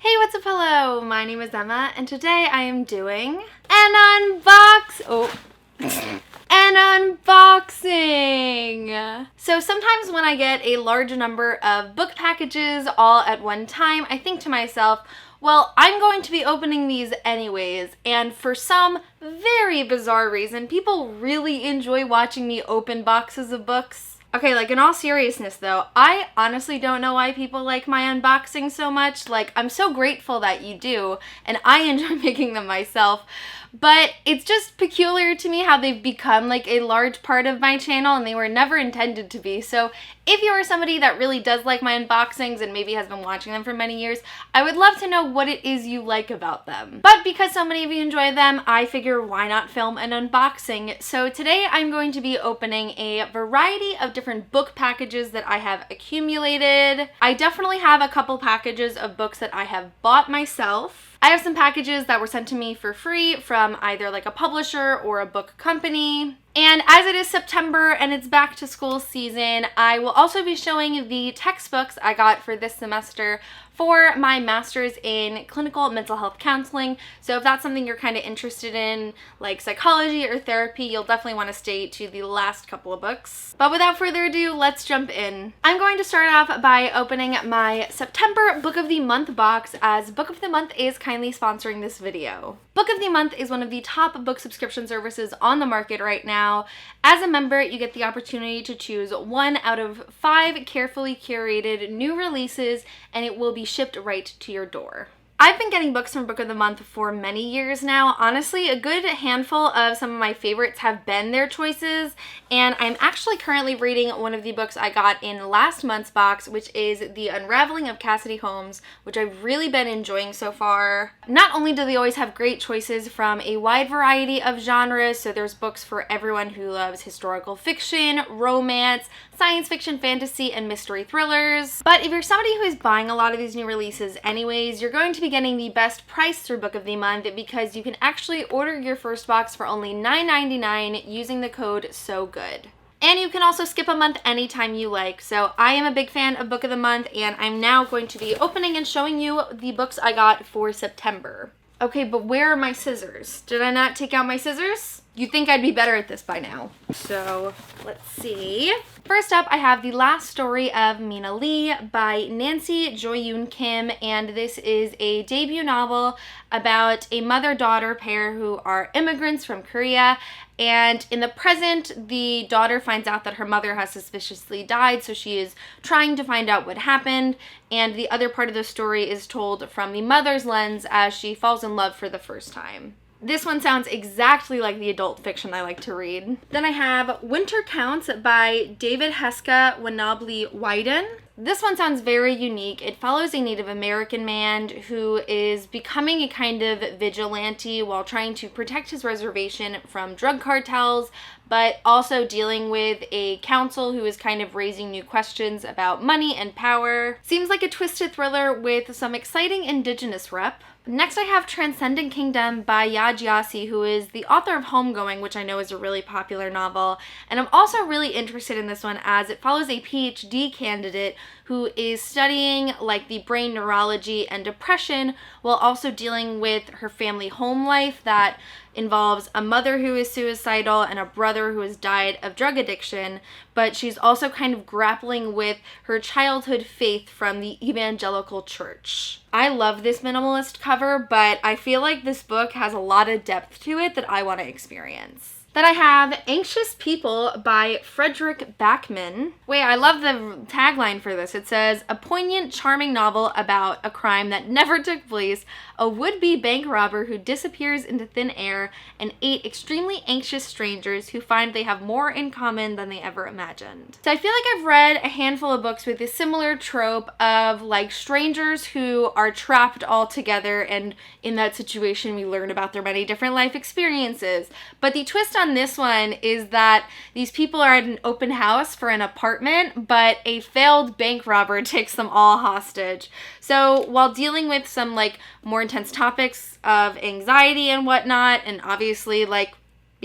Hey, what's up? Hello, my name is Emma, and today I am doing an unboxing. So sometimes when I get a large number of book packages all at one time, I think to myself, well, I'm going to be opening these anyways, and for some very bizarre reason, people really enjoy watching me open boxes of books. Okay, like in all seriousness though, I honestly don't know why people like my unboxing so much. Like, I'm so grateful that you do, and I enjoy making them myself, but it's just peculiar to me how they've become like a large part of my channel, and they were never intended to be. So if you are somebody that really does like my unboxings and maybe has been watching them for many years, I would love to know what it is you like about them. But because so many of you enjoy them, I figure why not film an unboxing. So today I'm going to be opening a variety of different book packages that I have accumulated. I definitely have a couple packages of books that I have bought myself. I have some packages that were sent to me for free from either like a publisher or a book company. And as it is September and it's back to school season, I will also be showing the textbooks I got for this semester for my master's in clinical mental health counseling. So if that's something you're kind of interested in, like psychology or therapy, you'll definitely want to stay to the last couple of books. But without further ado, let's jump in. I'm going to start off by opening my September Book of the Month box, as Book of the Month is kindly sponsoring this video. Book of the Month is one of the top book subscription services on the market right now. As a member, you get the opportunity to choose 1 out of 5 carefully curated new releases, and it will be shipped right to your door. I've been getting books from Book of the Month for many years now. Honestly, a good handful of some of my favorites have been their choices, and I'm actually currently reading one of the books I got in last month's box, which is The Unraveling of Cassidy Holmes, which I've really been enjoying so far. Not only do they always have great choices from a wide variety of genres, so there's books for everyone who loves historical fiction, romance, science fiction, fantasy, and mystery thrillers. But if you're somebody who is buying a lot of these new releases anyways, you're going to be getting the best price through Book of the Month, because you can actually order your first box for only $9.99 using the code SOGOOD. And you can also skip a month anytime you like. So I am a big fan of Book of the Month, and I'm now going to be opening and showing you the books I got for September. Okay, but where are my scissors? Did I not take out my scissors? You'd think I'd be better at this by now. So let's see. First up, I have The Last Story of Mina Lee by Nancy Joyoon Kim, and this is a debut novel about a mother-daughter pair who are immigrants from Korea, and in the present, the daughter finds out that her mother has suspiciously died, so she is trying to find out what happened, and the other part of the story is told from the mother's lens as she falls in love for the first time. This one sounds exactly like the adult fiction I like to read. Then I have Winter Counts by David Heska Wanabli Wyden. This one sounds very unique. It follows a Native American man who is becoming a kind of vigilante while trying to protect his reservation from drug cartels, but also dealing with a council who is kind of raising new questions about money and power. Seems like a twisted thriller with some exciting indigenous rep. Next I have Transcendent Kingdom by Ya Gyasi, who is the author of Homegoing, which I know is a really popular novel. And I'm also really interested in this one as it follows a PhD candidate who is studying like the brain neurology and depression while also dealing with her family home life that involves a mother who is suicidal and a brother who has died of drug addiction, but she's also kind of grappling with her childhood faith from the evangelical church. I love this minimalist cover, but I feel like this book has a lot of depth to it that I want to experience. Then I have Anxious People by Frederick Backman. Wait, I love the tagline for this. It says, a poignant, charming novel about a crime that never took place, a would-be bank robber who disappears into thin air, and 8 extremely anxious strangers who find they have more in common than they ever imagined. So I feel like I've read a handful of books with a similar trope of like strangers who are trapped all together, and in that situation we learn about their many different life experiences. But the twist on this one is that these people are at an open house for an apartment, but a failed bank robber takes them all hostage. So while dealing with some like more intense topics of anxiety and whatnot, and obviously like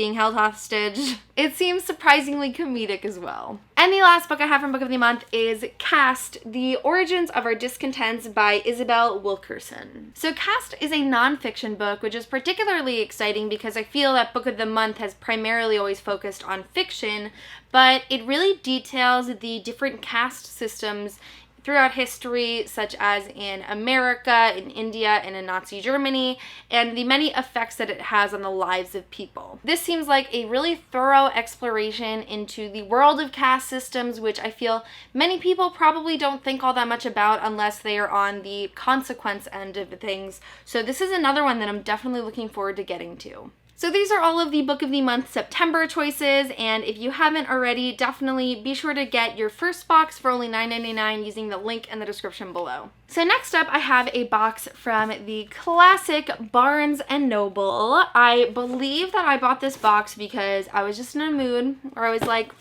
being held hostage. It seems surprisingly comedic as well. And the last book I have from Book of the Month is Cast, The Origins of Our Discontents by Isabel Wilkerson. So Cast is a nonfiction book, which is particularly exciting because I feel that Book of the Month has primarily always focused on fiction, but it really details the different caste systems throughout history, such as in America, in India, and in Nazi Germany, and the many effects that it has on the lives of people. This seems like a really thorough exploration into the world of caste systems, which I feel many people probably don't think all that much about unless they are on the consequence end of things. So this is another one that I'm definitely looking forward to getting to. So these are all of the Book of the Month September choices, and if you haven't already, definitely be sure to get your first box for only $9.99 using the link in the description below. So next up, I have a box from the classic Barnes & Noble. I believe that I bought this box because I was just in a mood where I was like,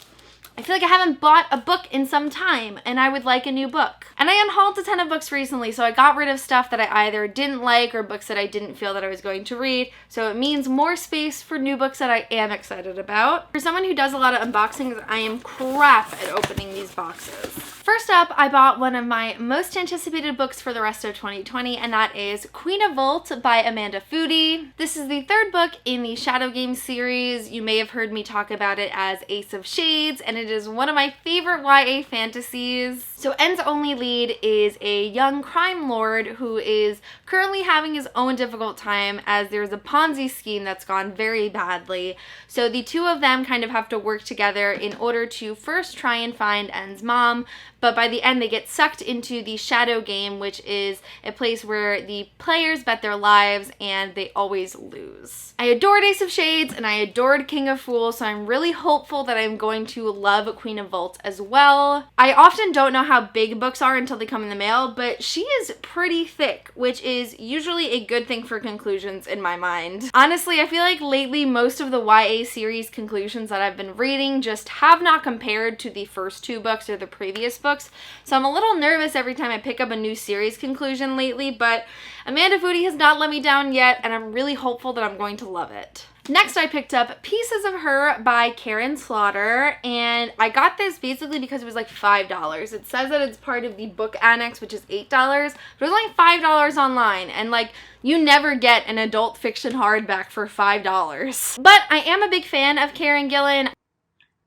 I feel like I haven't bought a book in some time and I would like a new book. And I unhauled a ton of books recently, so I got rid of stuff that I either didn't like or books that I didn't feel that I was going to read. So it means more space for new books that I am excited about. For someone who does a lot of unboxings, I am crap at opening these boxes. First up, I bought one of my most anticipated books for the rest of 2020, and that is Queen of Vault by Amanda Foody. This is the third book in the Shadow Games series. You may have heard me talk about it as Ace of Shades, and it is one of my favorite YA fantasies. So End's only lead is a young crime lord who is currently having his own difficult time as there's a Ponzi scheme that's gone very badly. So the two of them kind of have to work together in order to first try and find End's mom, but by the end they get sucked into the Shadow Game, which is a place where the players bet their lives and they always lose. I adored Ace of Shades and I adored King of Fools, so I'm really hopeful that I'm going to love Queen of Vault as well. I often don't know how big books are until they come in the mail, but she is pretty thick, which is usually a good thing for conclusions in my mind. Honestly, I feel like lately most of the YA series conclusions that I've been reading just have not compared to the first two books or the previous books, so I'm a little nervous every time I pick up a new series conclusion lately, but Amanda Foody has not let me down yet, and I'm really hopeful that I'm going to love it. Next, I picked up Pieces of Her by Karin Slaughter, and I got this basically because it was like $5. It says that it's part of the book annex, which is $8, but it was only $5 online, and like, you never get an adult fiction hardback for $5. But I am a big fan of Karen Gillan.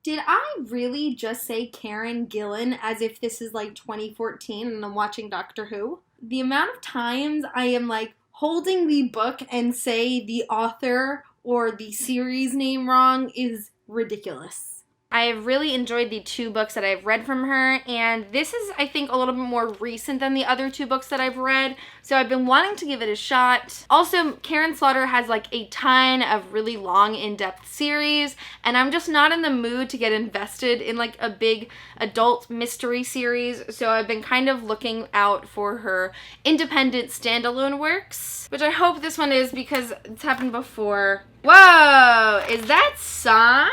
Did I really just say Karen Gillan as if this is like 2014 and I'm watching Doctor Who? The amount of times I am like holding the book and say the author or the series name wrong is ridiculous. I have really enjoyed the two books that I've read from her, and this is, I think, a little bit more recent than the other two books that I've read, so I've been wanting to give it a shot. Also, Karin Slaughter has like a ton of really long, in-depth series, and I'm just not in the mood to get invested in like a big adult mystery series, so I've been kind of looking out for her independent standalone works, which I hope this one is because it's happened before. Whoa! Is that signed?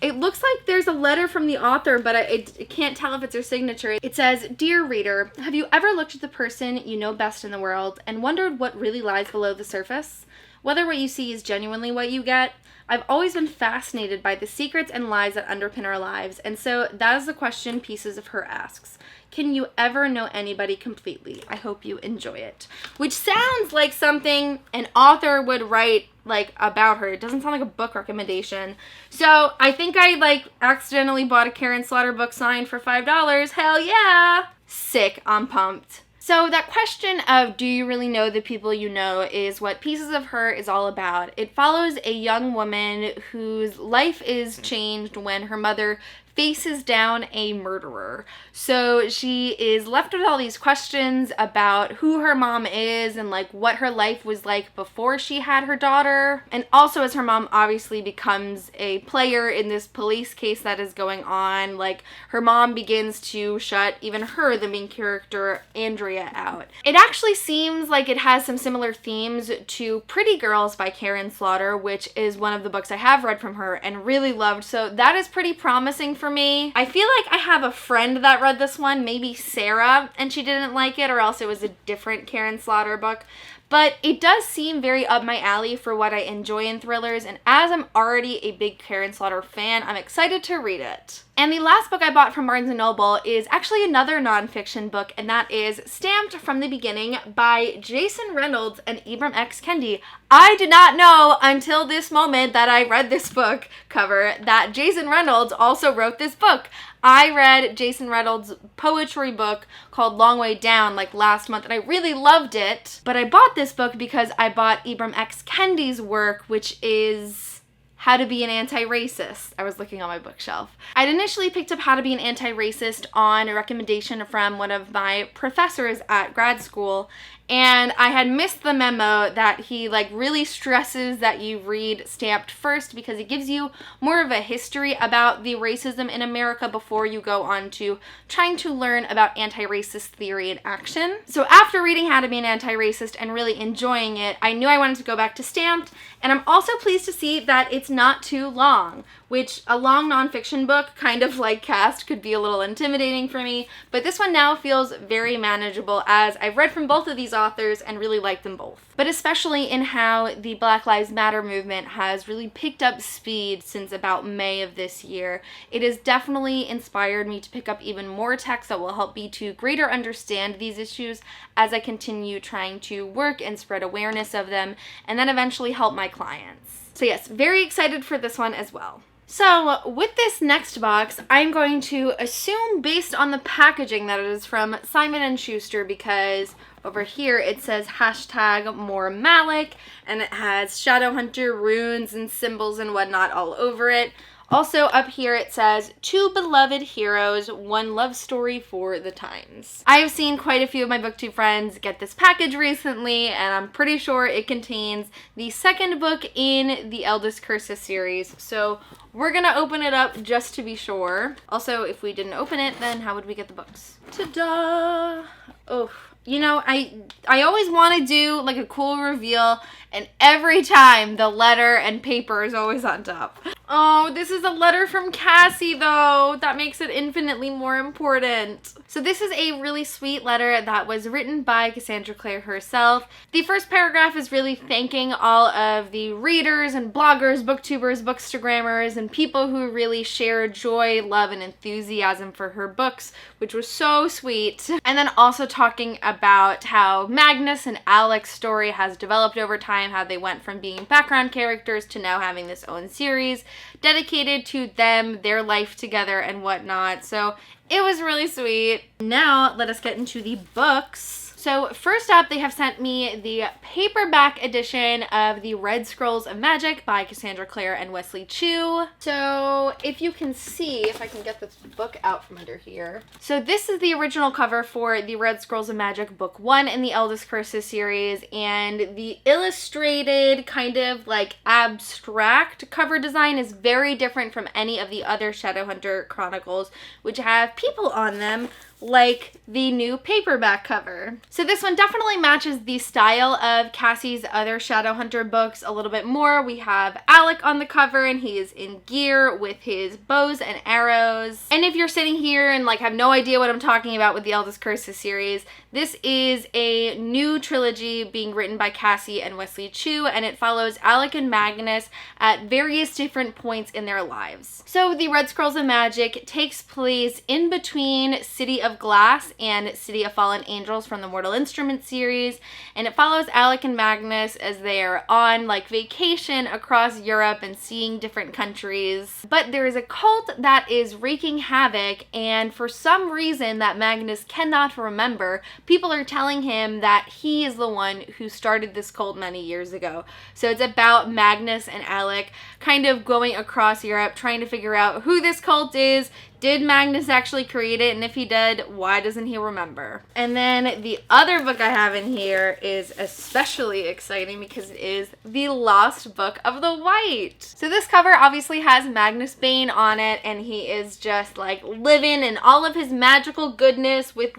It looks like there's a letter from the author, but I can't tell if it's her signature. It says, "Dear reader, have you ever looked at the person you know best in the world and wondered what really lies below the surface? Whether what you see is genuinely what you get? I've always been fascinated by the secrets and lies that underpin our lives, and so that is the question Pieces of Her asks. Can you ever know anybody completely? I hope you enjoy it." Which sounds like something an author would write like about her. It doesn't sound like a book recommendation. So I think I like accidentally bought a Karin Slaughter book signed for $5. Hell yeah! Sick, I'm pumped. So that question of do you really know the people you know is what Pieces of Her is all about. It follows a young woman whose life is changed when her mother faces down a murderer. So she is left with all these questions about who her mom is and like what her life was like before she had her daughter. And also as her mom obviously becomes a player in this police case that is going on, like her mom begins to shut even her, the main character, Andrea, out. It actually seems like it has some similar themes to Pretty Girls by Karin Slaughter, which is one of the books I have read from her and really loved. So that is pretty promising for me. I feel like I have a friend that read this one, maybe Sarah, and she didn't like it, or else it was a different Karin Slaughter book. but it does seem very up my alley for what I enjoy in thrillers, and as I'm already a big Karen Slaughter fan, I'm excited to read it. And the last book I bought from Barnes & Noble is actually another nonfiction book, and that is Stamped from the Beginning by Jason Reynolds and Ibram X. Kendi. I did not know until this moment that I read this book cover that Jason Reynolds also wrote this book. I read Jason Reynolds' poetry book called Long Way Down like last month, and I really loved it. But I bought this book because I bought Ibram X. Kendi's work, which is How to Be an Anti-Racist. I was looking on my bookshelf. I'd initially picked up How to Be an Anti-Racist on a recommendation from one of my professors at grad school, and I had missed the memo that he really stresses that you read Stamped first because it gives you more of a history about the racism in America before you go on to trying to learn about anti-racist theory and action. So after reading How to Be an Anti-Racist and really enjoying it, I knew I wanted to go back to Stamped, and I'm also pleased to see that it's not too long, which a long nonfiction book, kind of like Cast, could be a little intimidating for me, but this one now feels very manageable as I've read from both of these authors and really like them both. But especially in how the Black Lives Matter movement has really picked up speed since about May of this year. It has definitely inspired me to pick up even more texts that will help me to greater understand these issues as I continue trying to work and spread awareness of them, and then eventually help my clients. So yes, very excited for this one as well. So with this next box, I'm going to assume based on the packaging that it is from Simon & Schuster, because over here it says #MoreMalik, and it has Shadowhunter runes and symbols and whatnot all over it. Also up here it says, 2 beloved heroes, 1 love story for the times. I have seen quite a few of my booktube friends get this package recently, and I'm pretty sure it contains the second book in the Eldest Curses series. So we're gonna open it up just to be sure. Also, if we didn't open it, then how would we get the books? Ta-da! Oh, you know, I always want to do a cool reveal, and every time the letter and paper is always on top. Oh, this is a letter from Cassie though. That makes it infinitely more important. So this is a really sweet letter that was written by Cassandra Clare herself. The first paragraph is really thanking all of the readers and bloggers, booktubers, bookstagrammers, and people who really share joy, love, and enthusiasm for her books, which was so sweet. And then also talking about how Magnus and Alex's story has developed over time, how they went from being background characters to now having this own series dedicated to them, their life together, and whatnot. So it was really sweet. Now let us get into the books. So first up, they have sent me the paperback edition of the Red Scrolls of Magic by Cassandra Clare and Wesley Chu. So if you can see, if I can get this book out from under here. So this is the original cover for the Red Scrolls of Magic Book 1 in the Eldest Curses series, and the illustrated kind of abstract cover design is very different from any of the other Shadowhunter Chronicles, which have people on them, like the new paperback cover. So this one definitely matches the style of Cassie's other Shadowhunter books a little bit more. We have Alec on the cover, and he is in gear with his bows and arrows. And if you're sitting here and have no idea what I'm talking about with the Eldest Curses series, this is a new trilogy being written by Cassie and Wesley Chu, and it follows Alec and Magnus at various different points in their lives. So the Red Scrolls of Magic takes place in between City of Glass and City of Fallen Angels from the Mortal Instruments series, and it follows Alec and Magnus as they are on vacation across Europe and seeing different countries. But there is a cult that is wreaking havoc, and for some reason that Magnus cannot remember, people are telling him that he is the one who started this cult many years ago. So it's about Magnus and Alec kind of going across Europe trying to figure out who this cult is. Did Magnus actually create it? And if he did, why doesn't he remember? And then the other book I have in here is especially exciting because it is The Lost Book of the White. So this cover obviously has Magnus Bane on it, and he is just living in all of his magical goodness with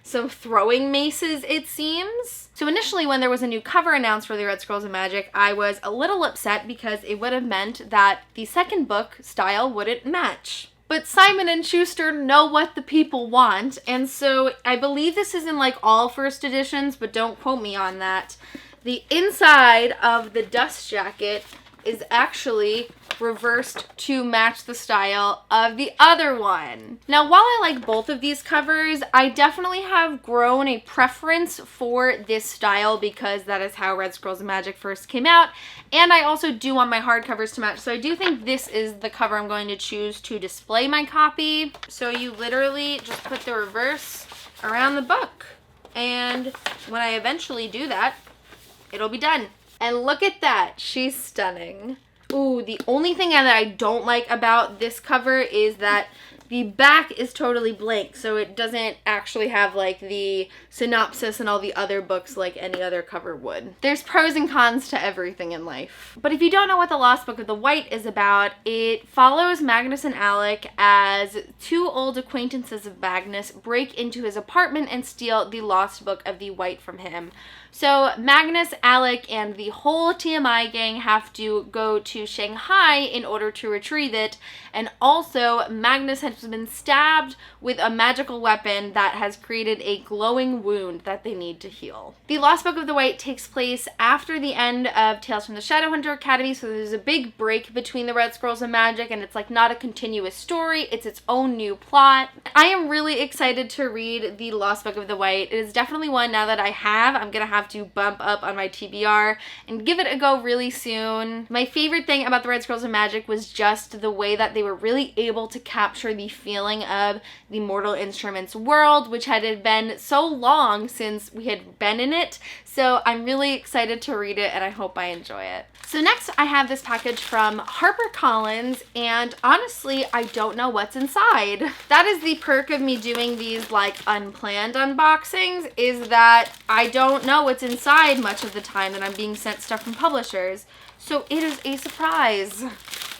some throwing maces, it seems. So initially when there was a new cover announced for the Red Scrolls of Magic, I was a little upset because it would have meant that the second book style wouldn't match. But Simon & Schuster know what the people want, and so I believe this is in all first editions, but don't quote me on that. the inside of the dust jacket is actually reversed to match the style of the other one. Now, while I like both of these covers, I definitely have grown a preference for this style because that is how Red Scrolls of Magic first came out, and I also do want my hardcovers to match, so I do think this is the cover I'm going to choose to display my copy. So you literally just put the reverse around the book, and when I eventually do that, it'll be done. And look at that, she's stunning. Ooh, the only thing that I don't like about this cover is that the back is totally blank, so it doesn't actually have like the synopsis and all the other books like any other cover would. There's pros and cons to everything in life. But if you don't know what The Lost Book of the White is about, it follows Magnus and Alec as two old acquaintances of Magnus break into his apartment and steal the Lost Book of the White from him. So Magnus, Alec, and the whole TMI gang have to go to Shanghai in order to retrieve it, and also Magnus has been stabbed with a magical weapon that has created a glowing wound that they need to heal. The Lost Book of the White takes place after the end of Tales from the Shadowhunter Academy, so there's a big break between the Red Scrolls of Magic, and it's like not a continuous story, it's its own new plot. I am really excited to read The Lost Book of the White. It is definitely one now that I'm gonna have to bump up on my TBR and give it a go really soon. My favorite thing about the Red Scrolls of Magic was just the way that they were really able to capture the feeling of the Mortal Instruments world, which had been so long since we had been in it. So I'm really excited to read it, and I hope I enjoy it. So next I have this package from HarperCollins, and honestly, I don't know what's inside. That is the perk of me doing these like unplanned unboxings, is that I don't know what's inside much of the time that I'm being sent stuff from publishers. So it is a surprise.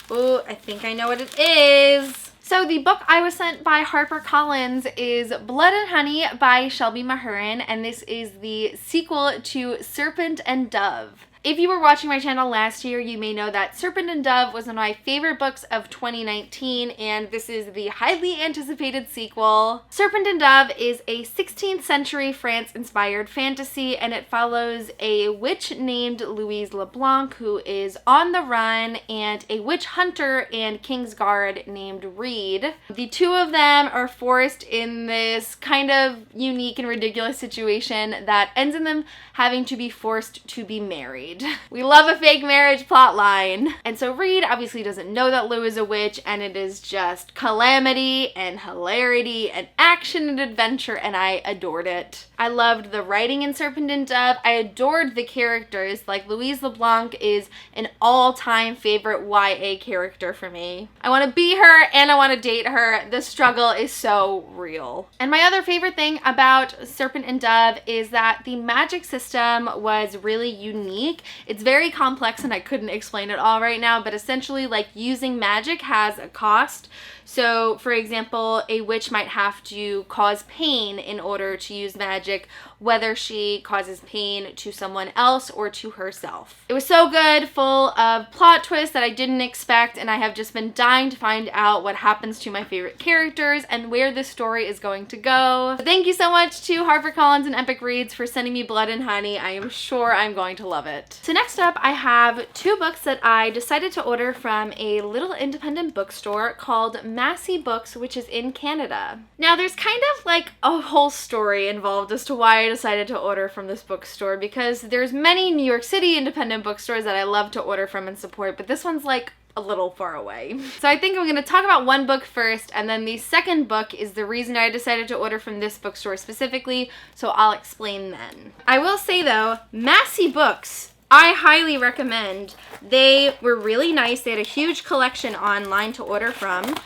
Oh, I think I know what it is. So the book I was sent by HarperCollins is Blood and Honey by Shelby Mahurin, and this is the sequel to Serpent and Dove. If you were watching my channel last year, you may know that Serpent and Dove was one of my favorite books of 2019, and this is the highly anticipated sequel. Serpent and Dove is a 16th century France-inspired fantasy, and it follows a witch named Louise LeBlanc who is on the run, and a witch hunter and Kingsguard named Reed. The two of them are forced in this kind of unique and ridiculous situation that ends in them having to be forced to be married. We love a fake marriage plotline. And so Reed obviously doesn't know that Lou is a witch, and it is just calamity and hilarity and action and adventure, and I adored it. I loved the writing in Serpent and Dove. I adored the characters. Like Louise LeBlanc is an all-time favorite YA character for me. I want to be her and I want to date her. The struggle is so real. And my other favorite thing about Serpent and Dove is that the magic system was really unique. It's very complex and I couldn't explain it all right now, but essentially like using magic has a cost. So for example, a witch might have to cause pain in order to use magic, whether she causes pain to someone else or to herself. It was so good, full of plot twists that I didn't expect, and I have just been dying to find out what happens to my favorite characters and where this story is going to go. So thank you so much to HarperCollins and Epic Reads for sending me Blood and Honey. I am sure I'm going to love it. So next up, I have two books that I decided to order from a little independent bookstore called Massy Books, which is in Canada. Now there's kind of like a whole story involved as to why I decided to order from this bookstore, because there's many New York City independent bookstores that I love to order from and support, but this one's like a little far away. So I think I'm going to talk about one book first, and then the second book is the reason I decided to order from this bookstore specifically, so I'll explain then. I will say though, Massy Books, I highly recommend. They were really nice. They had a huge collection online to order from.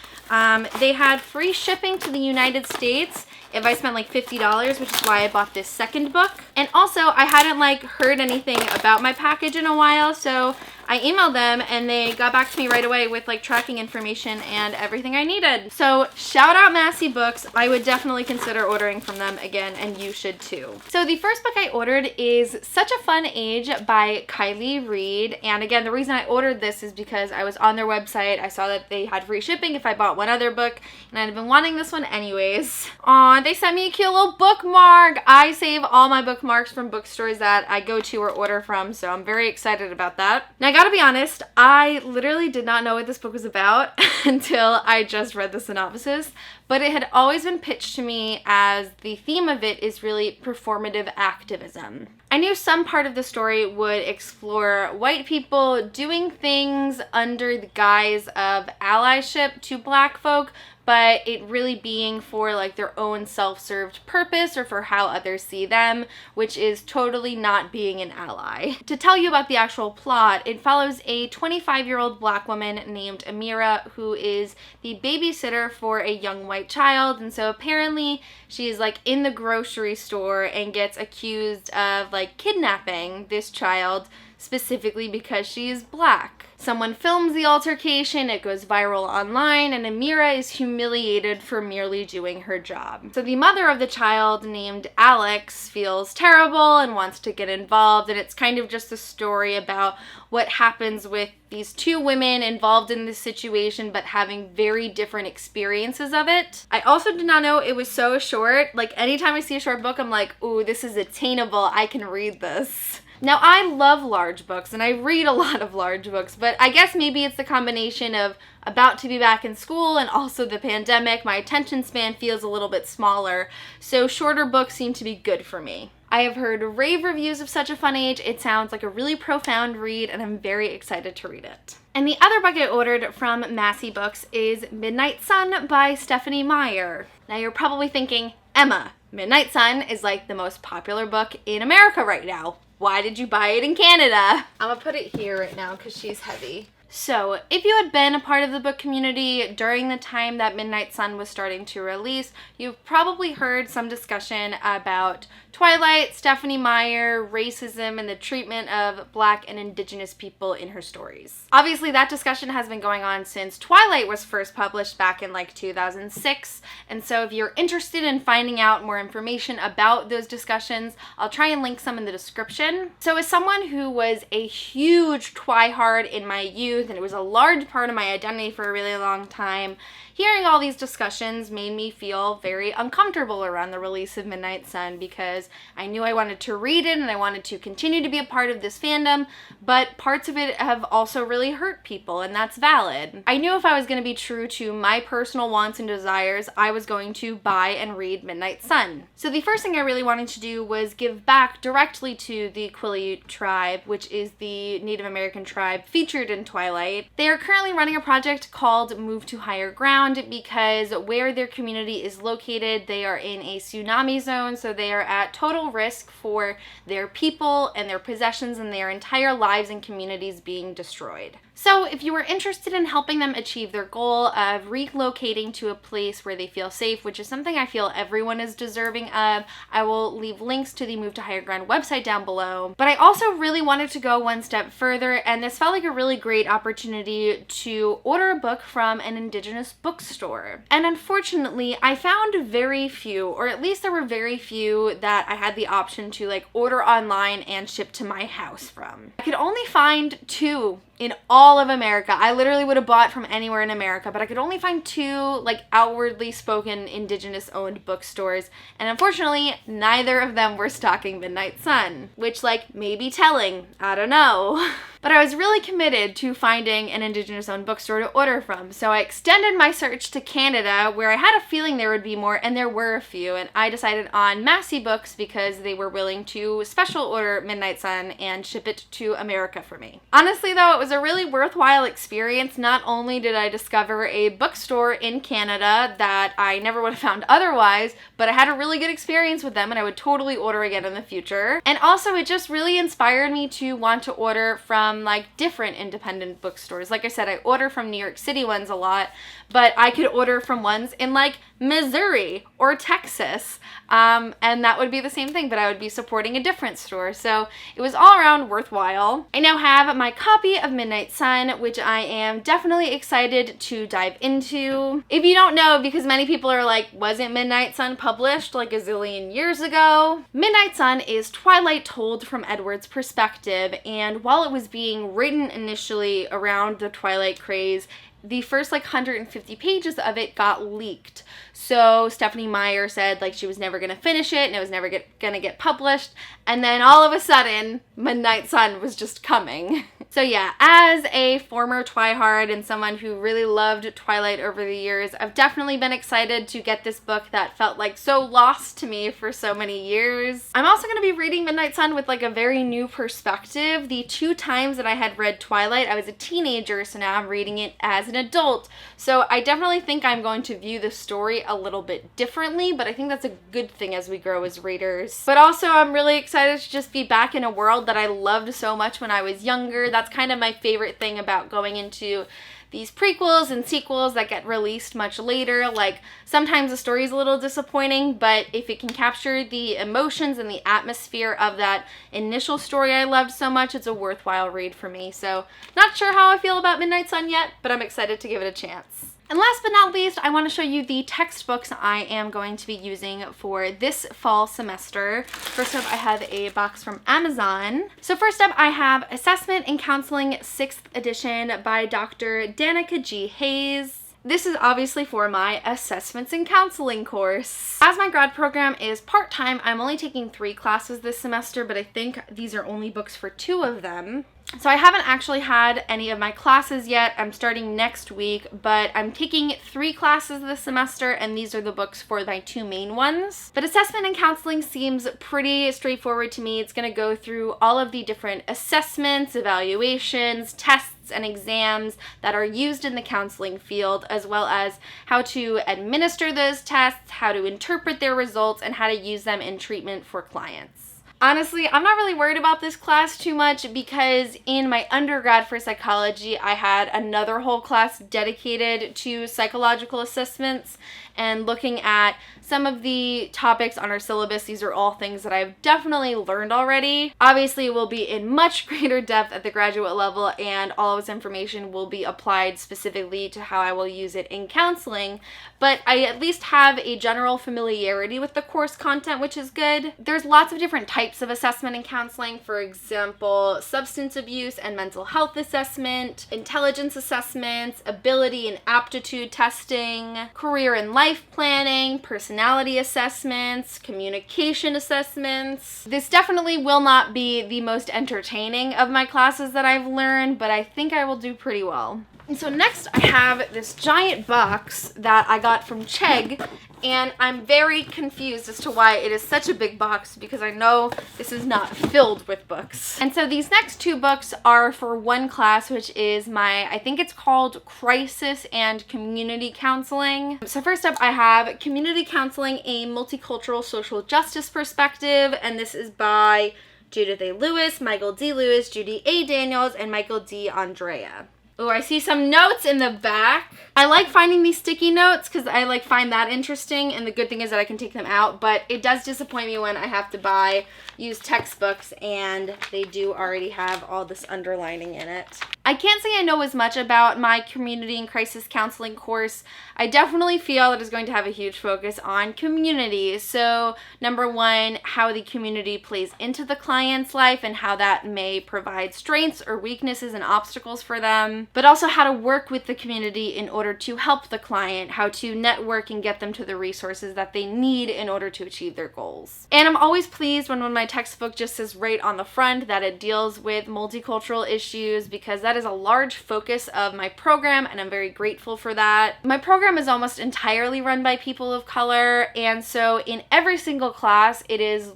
They had free shipping to the United States if I spent like $50, which is why I bought this second book. And also, I hadn't like heard anything about my package in a while, so I emailed them and they got back to me right away with like tracking information and everything I needed. So shout out Massey Books. I would definitely consider ordering from them again, and you should too. So the first book I ordered is Such a Fun Age by Kylie Reed. And again, the reason I ordered this is because I was on their website. I saw that they had free shipping if I bought one other book, and I'd been wanting this one anyways. Aw, they sent me a cute little bookmark. I save all my bookmarks from bookstores that I go to or order from, so I'm very excited about that. Now, I gotta be honest, I literally did not know what this book was about until I just read the synopsis, but it had always been pitched to me as the theme of it is really performative activism. I knew some part of the story would explore white people doing things under the guise of allyship to Black folk, but it really being for like their own self-served purpose or for how others see them, which is totally not being an ally. To tell you about the actual plot, it follows a 25-year-old Black woman named Amira who is the babysitter for a young white child, and so apparently she's like in the grocery store and gets accused of like kidnapping this child specifically because she is Black. Someone films the altercation, it goes viral online, and Amira is humiliated for merely doing her job. So the mother of the child, named Alex, feels terrible and wants to get involved, and it's kind of just a story about what happens with these two women involved in this situation but having very different experiences of it. I also did not know it was so short. Like, anytime I see a short book, I'm like, ooh, this is attainable, I can read this. Now, I love large books, and I read a lot of large books, but I guess maybe it's the combination of about to be back in school and also the pandemic. My attention span feels a little bit smaller, so shorter books seem to be good for me. I have heard rave reviews of Such a Fun Age. It sounds like a really profound read, and I'm very excited to read it. And the other book I ordered from Massey Books is Midnight Sun by Stephenie Meyer. Now, you're probably thinking, Emma, Midnight Sun is like the most popular book in America right now. Why did you buy it in Canada? I'm gonna put it here right now because she's heavy. So, if you had been a part of the book community during the time that Midnight Sun was starting to release, you've probably heard some discussion about Twilight, Stephenie Meyer, racism, and the treatment of Black and Indigenous people in her stories. Obviously, that discussion has been going on since Twilight was first published back in like 2006, and so if you're interested in finding out more information about those discussions, I'll try and link some in the description. So as someone who was a huge Twihard in my youth, and it was a large part of my identity for a really long time, hearing all these discussions made me feel very uncomfortable around the release of Midnight Sun because I knew I wanted to read it and I wanted to continue to be a part of this fandom, but parts of it have also really hurt people, and that's valid. I knew if I was going to be true to my personal wants and desires, I was going to buy and read Midnight Sun. So the first thing I really wanted to do was give back directly to the Quileute tribe, which is the Native American tribe featured in Twilight. They are currently running a project called Move to Higher Ground because where their community is located, they are in a tsunami zone, so they are at total risk for their people and their possessions and their entire lives and communities being destroyed. So if you are interested in helping them achieve their goal of relocating to a place where they feel safe, which is something I feel everyone is deserving of, I will leave links to the Move to Higher Ground website down below. But I also really wanted to go one step further, and this felt like a really great opportunity to order a book from an Indigenous bookstore. And unfortunately, I found very few, or at least there were very few that I had the option to like order online and ship to my house from. I could only find 2 in all of America. I literally would have bought from anywhere in America, but I could only find 2 like outwardly spoken Indigenous owned bookstores, and unfortunately neither of them were stocking Midnight Sun, which like may be telling, I don't know. But I was really committed to finding an Indigenous owned bookstore to order from, so I extended my search to Canada, where I had a feeling there would be more, and there were a few, and I decided on Massey Books because they were willing to special order Midnight Sun and ship it to America for me. Honestly though, it was a really worthwhile experience. Not only did I discover a bookstore in Canada that I never would have found otherwise, but I had a really good experience with them and I would totally order again in the future. And also it just really inspired me to want to order from from like different independent bookstores. Like I said, I order from New York City ones a lot, but I could order from ones in like Missouri or Texas, and that would be the same thing, but I would be supporting a different store. So it was all around worthwhile. I now have my copy of Midnight Sun, which I am definitely excited to dive into. If you don't know, because many people are like, wasn't Midnight Sun published like a zillion years ago? Midnight Sun is Twilight told from Edward's perspective, and while it was being written initially around the Twilight craze, the first like 150 pages of it got leaked. So Stephenie Meyer said like she was never going to finish it and it was never going to get published. And then all of a sudden, Midnight Sun was just coming. So yeah, as a former Twihard and someone who really loved Twilight over the years, I've definitely been excited to get this book that felt like so lost to me for so many years. I'm also going to be reading Midnight Sun with like a very new perspective. The 2 times that I had read Twilight, I was a teenager, so now I'm reading it as an adult. So I definitely think I'm going to view the story a little bit differently, but I think that's a good thing as we grow as readers. But also I'm really excited to just be back in a world that I loved so much when I was younger. That's kind of my favorite thing about going into these prequels and sequels that get released much later. Like, sometimes the story is a little disappointing, but if it can capture the emotions and the atmosphere of that initial story I loved so much, it's a worthwhile read for me. So, not sure how I feel about Midnight Sun yet, but I'm excited to give it a chance. And last but not least, I want to show you the textbooks I am going to be using for this fall semester. First up, I have a box from Amazon. So first up, I have Assessment and Counseling 6th edition by Dr. Danica G. Hayes. This is obviously for my assessments and counseling course. As my grad program is part-time, I'm only taking 3 classes this semester, but I think these are only books for 2 of them. So I haven't actually had any of my classes yet. I'm starting next week, but I'm taking 3 classes this semester, and these are the books for my 2 main ones. But assessment and counseling seems pretty straightforward to me. It's going to go through all of the different assessments, evaluations, tests, and exams that are used in the counseling field, as well as how to administer those tests, how to interpret their results, and how to use them in treatment for clients. Honestly, I'm not really worried about this class too much because in my undergrad for psychology, I had another whole class dedicated to psychological assessments and looking at some of the topics on our syllabus. These are all things that I've definitely learned already. Obviously, it will be in much greater depth at the graduate level, and all of this information will be applied specifically to how I will use it in counseling, but I at least have a general familiarity with the course content, which is good. There's lots of different types of assessment and counseling. For example, substance abuse and mental health assessment, intelligence assessments, ability and aptitude testing, career and life planning, personality assessments, communication assessments. This definitely will not be the most entertaining of my classes that I've learned, but I think I will do pretty well. And so next I have this giant box that I got from Chegg, and I'm very confused as to why it is such a big box because I know this is not filled with books. And so these next 2 books are for one class, which is I think it's called Crisis and Community Counseling. So first up I have Community Counseling, a Multicultural Social Justice Perspective, and this is by Judith A. Lewis, Michael D. Lewis, Judy A. Daniels, and Michael D. Andrea. Oh, I see some notes in the back. I like finding these sticky notes because I find that interesting, and the good thing is that I can take them out, but it does disappoint me when I have to buy used textbooks and they do already have all this underlining in it. I can't say I know as much about my community and crisis counseling course. I definitely feel it is going to have a huge focus on community. So number 1, how the community plays into the client's life and how that may provide strengths or weaknesses and obstacles for them, but also how to work with the community in order to help the client, how to network and get them to the resources that they need in order to achieve their goals. And I'm always pleased when my textbook just says right on the front that it deals with multicultural issues, because that is a large focus of my program and I'm very grateful for that. My program is almost entirely run by people of color, and so in every single class it is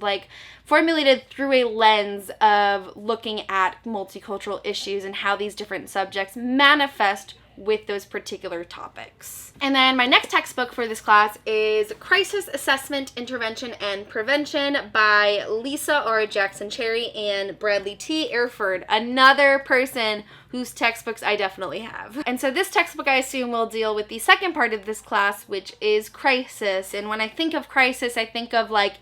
formulated through a lens of looking at multicultural issues and how these different subjects manifest with those particular topics. And then my next textbook for this class is Crisis Assessment, Intervention, and Prevention by Lisa Ora Jackson-Cherry and Bradley T. Erford, another person whose textbooks I definitely have. And so this textbook, I assume, will deal with the second part of this class, which is crisis. And when I think of crisis, I think of like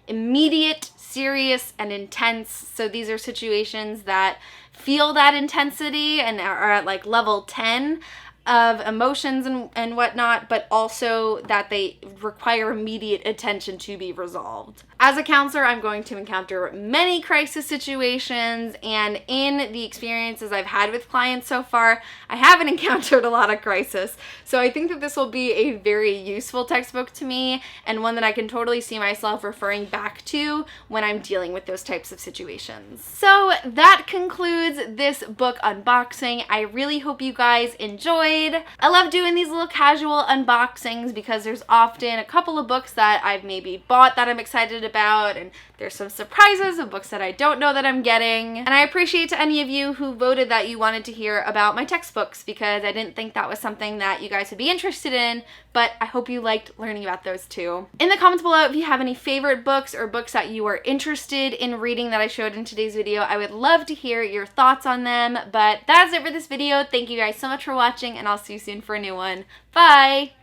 immediate, serious, and intense. So these are situations that feel that intensity and are at like level 10 of emotions and whatnot, but also that they require immediate attention to be resolved. As a counselor, I'm going to encounter many crisis situations, and in the experiences I've had with clients so far, I haven't encountered a lot of crisis. So I think that this will be a very useful textbook to me, and one that I can totally see myself referring back to when I'm dealing with those types of situations. So that concludes this book unboxing. I really hope you guys enjoyed. I love doing these little casual unboxings because there's often a couple of books that I've maybe bought that I'm excited about, and there's some surprises of books that I don't know that I'm getting. And I appreciate to any of you who voted that you wanted to hear about my textbooks, because I didn't think that was something that you guys would be interested in, but I hope you liked learning about those too. In the comments below, if you have any favorite books or books that you are interested in reading that I showed in today's video, I would love to hear your thoughts on them. But that's it for this video. Thank you guys so much for watching, and I'll see you soon for a new one. Bye!